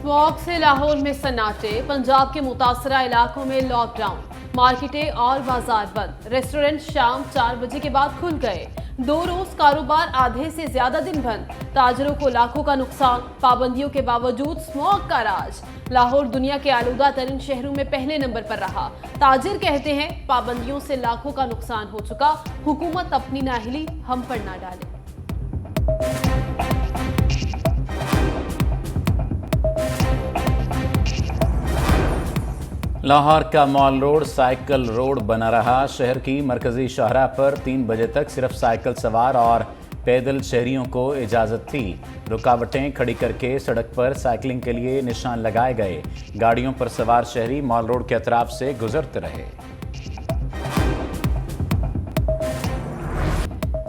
Smog से लाहौर में सन्नाटे, पंजाब के मुतासरा इलाकों में लॉकडाउन, मार्केटें और बाजार बंद, रेस्टोरेंट शाम 4 बजे के बाद खुल गए। 2 रोज कारोबार आधे से ज्यादा दिन बंद, ताजरों को लाखों का नुकसान, पाबंदियों के बावजूद स्मॉग का राज। लाहौर दुनिया के आलूदा तरीन शहरों में पहले नंबर पर रहा। ताजिर कहते हैं पाबंदियों से लाखों का नुकसान हो चुका, हुकूमत अपनी नाहिली हम पर ना डाले। लाहौर का मॉल रोड साइकिल रोड बना रहा। शहर की मरकजी शाहराह पर 3 बजे तक सिर्फ साइकिल सवार और पैदल शहरियों को इजाज़त थी। रुकावटें खड़ी करके सड़क पर साइकिलिंग के लिए निशान लगाए गए। गाड़ियों पर सवार शहरी मॉल रोड के अतराफ से गुजरते रहे।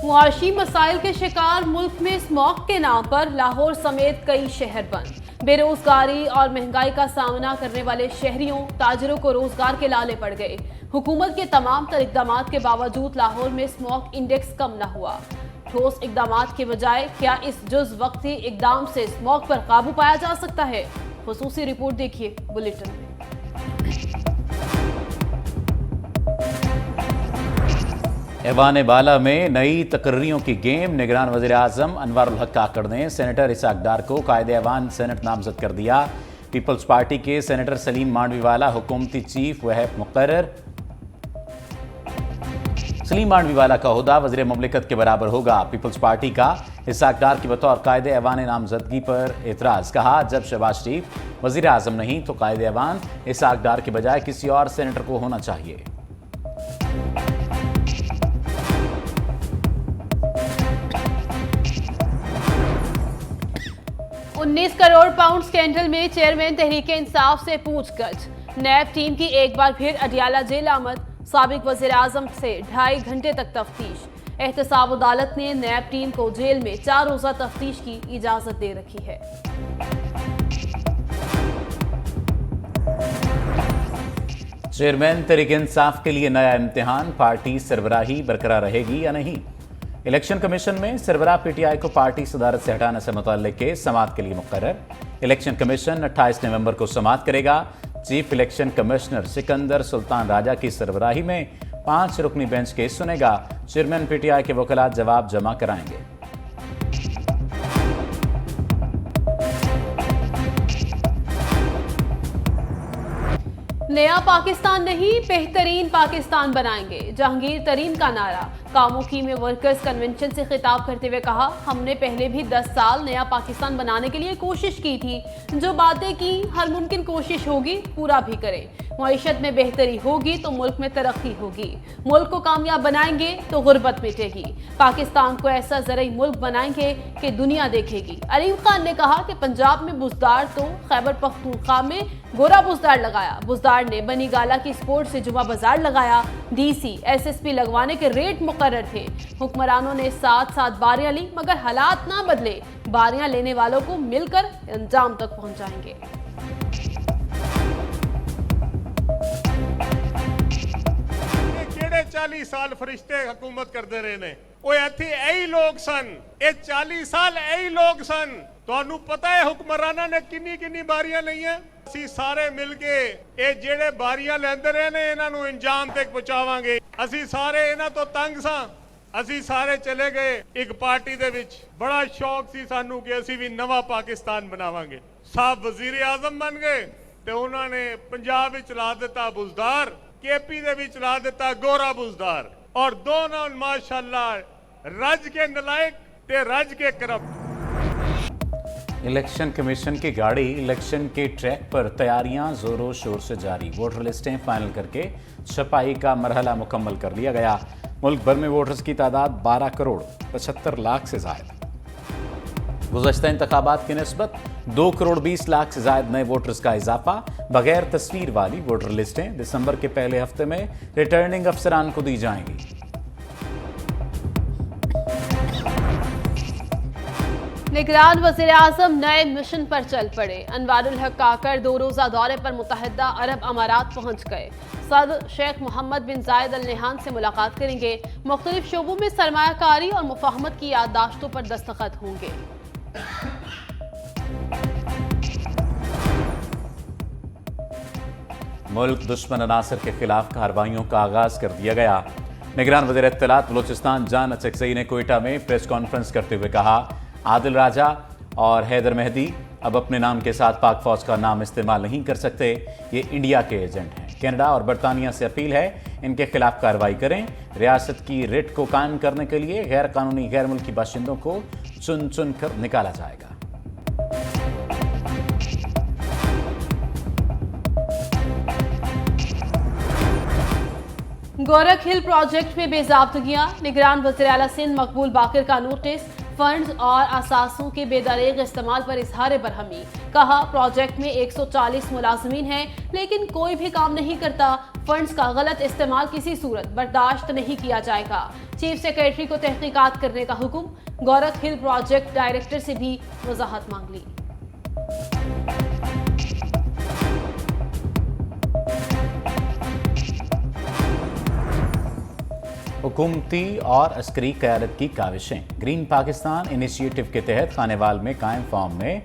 मुआशी मसाइल के शिकार मुल्क में स्मॉग के नाम पर लाहौर समेत कई शहर बंद। बेरोजगारी और महंगाई का सामना करने वाले शहरियों ताजिरों को रोजगार के लाले पड़ गए। हुकूमत के तमाम तर इकदाम के बावजूद लाहौर में स्मॉग इंडेक्स कम न हुआ। ठोस इकदाम के बजाय क्या इस जुज वक्ती इकदाम से स्मॉग पर काबू पाया जा सकता है? खुसूसी रिपोर्ट देखिए बुलेटिन में। ऐवान बाला में नई तकर्रियों की गेम। निगरान वज़ीर आज़म अनवारुल हक काकड़ ने सेनेटर इसाक डार को कायदे ऐवान सेनेट नामजद कर दिया। पीपल्स पार्टी के सेनेटर सलीम मांडवीवाला हुकूमती चीफ वहब मुकर्रर। सलीम मांडवीवाला का ओहदा वज़ीर मुमलिकत के बराबर होगा। पीपल्स पार्टी का इसाक डार की बतौर कायदे ऐवान नामजदगी पर एतराज़। कहा जब शहबाज शरीफ वज़ीर आज़म नहीं तो कायदे ऐवान इसाक डार के बजाय किसी और सेनेटर को होना चाहिए। 19 करोड़ पाउंड स्कैंडल में चेयरमैन तहरीक इंसाफ से पूछगछ। नैब टीम की एक बार फिर अडियाला जेल आमद। साबिक वज़ीर आज़म से 2.5 घंटे तक तफ्तीश। एहतसाब अदालत ने नैब टीम को जेल में 4 रोज़ा तफ्तीश की इजाजत दे रखी है। चेयरमैन तहरीक इंसाफ के लिए नया इम्तिहान। पार्टी सरबराही बरकरार रहेगी या नहीं? इलेक्शन कमीशन में सरबराह पीटीआई को पार्टी सदारत से हटाने से मुताल्लिक केस समाअत के लिए मुकर्रर। इलेक्शन कमीशन 28 नवंबर को समाअत करेगा। Chief election commissioner Sikandar Sultan Raja की सरबराही में 5 रुकनी बेंच केस सुनेगा। चेयरमैन पीटीआई के वकील जवाब जमा कराएंगे। नया पाकिस्तान नहीं बेहतरीन पाकिस्तान बनाएंगे, जहांगीर तरीन का नारा। कामोकी में वर्कर्स कन्वेंशन से खिताब करते हुए कहा हमने पहले भी 10 साल नया पाकिस्तान बनाने के लिए कोशिश की थी। जो बातें की हर मुमकिन कोशिश होगी पूरा भी करें। मईशत में बेहतरी होगी तो मुल्क में तरक्की होगी। मुल्क को कामयाब बनाएंगे तो गुर्बत मिटेगी। पाकिस्तान को ऐसा ज़रई मुल्क बनाएंगे कि दुनिया देखेगी। अलीम खान ने कहा कि पंजाब में बुजदार तो खैबर पख्तूनख्वा में गोरा बुजदार लगाया। बुजदार ने बनी गाला की स्पोर्ट से जुमा बाजार लगाया। डीसी एसएसपी लगवाने के रेट मुकर्रर थे। हुक्मरानों ने साथ साथ बारियां ली मगर हालात ना बदले। बारियां लेने वालों को मिलकर अंजाम तक पहुंचाएंगे। ਜਿਹੜੇ 40 ਸਾਲ ਫਰਿਸ਼ਤੇ ਹਕੂਮਤ ਕਰਦੇ ਰਹੇ ਨੇ ਉਹ ਇੱਥੇ ਇਹੀ ਲੋਕ ਸਨ। ਇਹ 40 ਸਾਲ ਇਹੀ ਲੋਕ ਸਨ। ਤੁਹਾਨੂੰ ਪਤਾ ਹੈ ਹੁਕਮਰਾਨਾਂ ਨੇ ਕਿੰਨੀ ਬਾਰੀਆਂ ਲਈਆਂ। ਅਸੀਂ ਸਾਰੇ ਮਿਲ ਕੇ ਇਹ ਜਿਹੜੇ ਬਾਰੀਆਂ ਲੈਂਦੇ ਰਹੇ ਨੇ ਇਹਨਾਂ ਨੂੰ ਇੰਜਾਮ ਤੱਕ ਪਹੁੰਚਾਵਾਂਗੇ। ਅਸੀਂ ਸਾਰੇ ਇਹਨਾਂ ਤੋਂ ਤੰਗ ਸਾਂ। ਅਸੀਂ ਸਾਰੇ ਚਲੇ ਗਏ ਇੱਕ ਪਾਰਟੀ ਦੇ ਵਿੱਚ। ਬੜਾ ਸ਼ੌਕ ਸੀ ਸਾਨੂੰ ਕਿ ਅਸੀਂ ਵੀ ਨਵਾਂ ਪਾਕਿਸਤਾਨ ਬਣਾਵਾਂਗੇ। ਸਾਹਿਬ ਵਜ਼ੀਰ ਆਜ਼ਮ ਬਣ ਗਏ ਤੇ ਉਹਨਾਂ ਨੇ ਪੰਜਾਬ ਵਿੱਚ ਲਾ ਦਿੱਤਾ ਬੁਜ਼ਦਾਰ, केपी दे विच ला दिता गोरा बुजदार और दोनों माशाअल्लाह रज के नलायक ते रज के करप्ट। इलेक्शन कमीशन की गाड़ी इलेक्शन के ट्रैक पर तैयारियां जोरों शोर से जारी। वोटर लिस्टें फाइनल करके छपाई का मरहला मुकम्मल कर लिया गया। मुल्क भर में वोटर्स की तादाद 12 करोड़ 75 लाख से ज़ायद। गुज़श्ता इंतखाबात की निस्बत 2 करोड़ 20 लाख से ज़ायद नए वोटर्स का इजाफा। बगैर तस्वीर वाली वोटर लिस्टें दिसंबर के पहले हफ्ते में रिटर्निंग अफसरान को दी जाएंगी। निगरान वज़ीर आज़म नए मिशन पर चल पड़े। अनवारुल हक काकड़ 2 रोज़ा दौरे पर मुत्तहिदा अरब अमारात पहुंच गए। सदर शेख मोहम्मद बिन जायद अल नहान से मुलाकात करेंगे। मुख्तलिफ शोबों में सरमायाकारी और मुफाहमत की याददाश्तों पर दस्तखत होंगे। मुल्क दुश्मन अनासर के खिलाफ कार्रवाइयों का आगाज कर दिया गया। निगरान वज़ीर इत्तलात बलूचिस्तान जान अचकज़ई ने कोयटा में प्रेस कॉन्फ्रेंस करते हुए कहा, आदिल राजा और हैदर मेहदी अब अपने नाम के साथ पाक फौज का नाम इस्तेमाल नहीं कर सकते। ये इंडिया के एजेंट हैं। कनाडा और बरतानिया से अपील है, इनके खिलाफ कार्रवाई करें। रियासत की रिट को कायम करने के लिए गैर कानूनी गैर मुल्की बाशिंदों को चुन चुन कर निकाला जाएगा। गोरख हिल प्रोजेक्ट में बेज़ाब्तगियां, निगरान वज़ीर आला सिंध मकबूल बाकर का नोटिस। फंड्स और असासों के बेदरीग इस्तेमाल पर इजहार बरहमी। कहा, प्रोजेक्ट में 140 मुलाजमीन हैं लेकिन कोई भी काम नहीं करता। फंड्स का गलत इस्तेमाल किसी सूरत बर्दाश्त नहीं किया जाएगा। चीफ सेक्रेटरी को तहकीकात करने का हुक्म। गोरख हिल प्रोजेक्ट डायरेक्टर से भी वजाहत मांग ली। हुकूमती और अस्करी क़यादत की काविशें। ग्रीन पाकिस्तान इनिशिएटिव के तहत खानेवाल में कायम फार्म में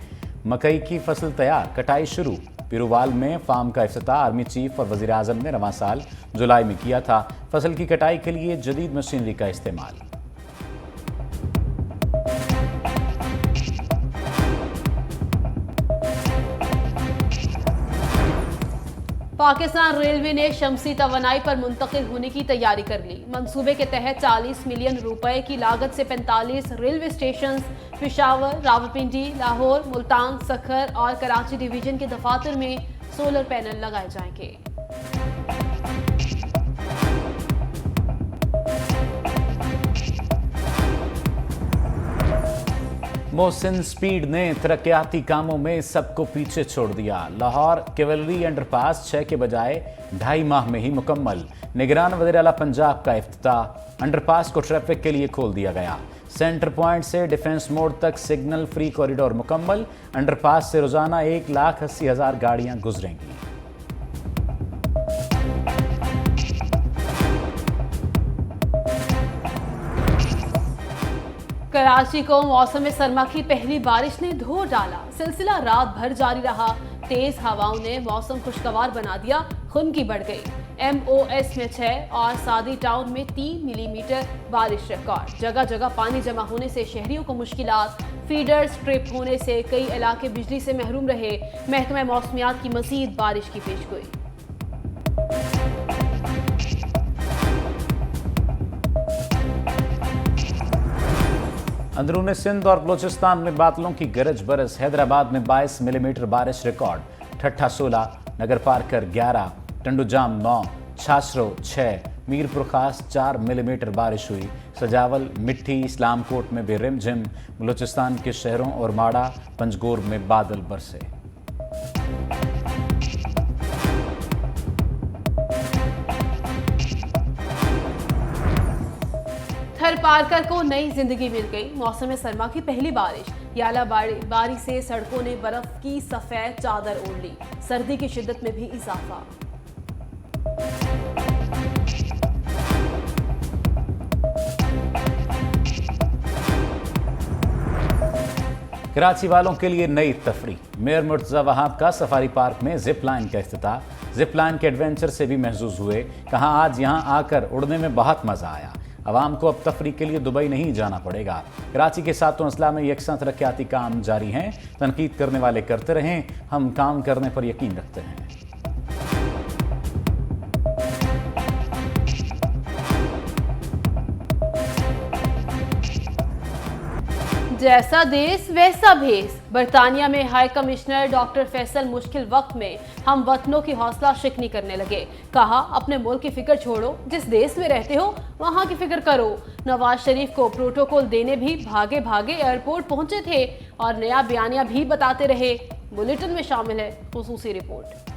मकई की फसल तैयार, कटाई शुरू। पिरुवाल में फार्म का इफ्तिताह आर्मी चीफ और वज़ीर आज़म ने रवां साल जुलाई में किया था। फसल की कटाई के लिए जदीद मशीनरी का इस्तेमाल। पाकिस्तान रेलवे ने शमसी तवानाई पर मुंतकिल होने की तैयारी कर ली। मंसूबे के तहत 40 मिलियन रुपए की लागत से 45 रेलवे स्टेशन पेशावर, रावलपिंडी, लाहौर, मुल्तान, सखर और कराची डिवीजन के दफातर में सोलर पैनल लगाए जाएंगे। मोहसिन स्पीड ने तरक्याती कामों में सबको पीछे छोड़ दिया। लाहौर कैवलरी अंडरपास 6 के बजाय 2.5 माह में ही मुकम्मल। निगरान वज़ीर आला पंजाब का इफ्तिताह। अंडरपास को ट्रैफिक के लिए खोल दिया गया। सेंटर पॉइंट से डिफेंस मोड तक सिग्नल फ्री कॉरिडोर मुकम्मल। अंडरपास से रोजाना 1,80,000 गाड़ियां गुजरेंगी। कराची को मौसम सरमा की पहली बारिश ने धो डाला। सिलसिला रात भर जारी रहा। तेज हवाओं ने मौसम खुशगवार बना दिया। खुनकी बढ़ गई। MOS में 6 और सादी टाउन में 3 मिलीमीटर बारिश रिकॉर्ड। जगह जगह पानी जमा होने से शहरियों को मुश्किलात। फीडर्स ट्रिप होने से कई इलाके बिजली से महरूम रहे। महकमा मौसमियात की मजीद बारिश की पेशगोई। अंदरूनी सिंध और बलूचिस्तान में बादलों की गरज बरस। हैदराबाद में 22 मिलीमीटर बारिश रिकॉर्ड। ठट्ठा 16, नगर पार्कर 11, टंडुजाम 9, छाछरो 6, मीरपुर खास 4 मिलीमीटर बारिश हुई। सजावल, मिट्टी, इस्लामकोट में भी रिमझिम। बलूचिस्तान के शहरों और माड़ा, पंजगोर में बादल बरसे। थर पारकर को नई जिंदगी मिल गई। मौसम सरमा की पहली बारिश। याला बारी से सड़कों ने बर्फ की सफेद चादर ओढ़ ली। सर्दी की शिद्दत में भी इजाफा। कराची वालों के लिए नई तफरी। मेयर मुर्तज़ा वहाब का सफारी पार्क में जिप लाइन का इफ्तिताह। जिप लाइन के एडवेंचर से भी महजूज हुए। कहा, आज यहां आकर उड़ने में बहुत मजा आया। अवाम को अब तफरी के लिए दुबई नहीं जाना पड़ेगा। कराची के सातों अजला में यकसा तरक्याती काम जारी हैं। तनकीद करने वाले करते रहें, हम काम करने पर यकीन रखते हैं। जैसा देश वैसा भेस। बरतानिया में हाई कमिश्नर डॉक्टर फैसल मुश्किल वक्त में हम वतनों की हौसला शिकनी करने लगे। कहा, अपने मुल्क की फिक्र छोड़ो, जिस देश में रहते हो वहां की फिक्र करो। नवाज शरीफ को प्रोटोकॉल देने भी भागे भागे एयरपोर्ट पहुंचे थे और नया बयानिया भी बताते रहे। बुलेटिन में शामिल है खुसूसी रिपोर्ट।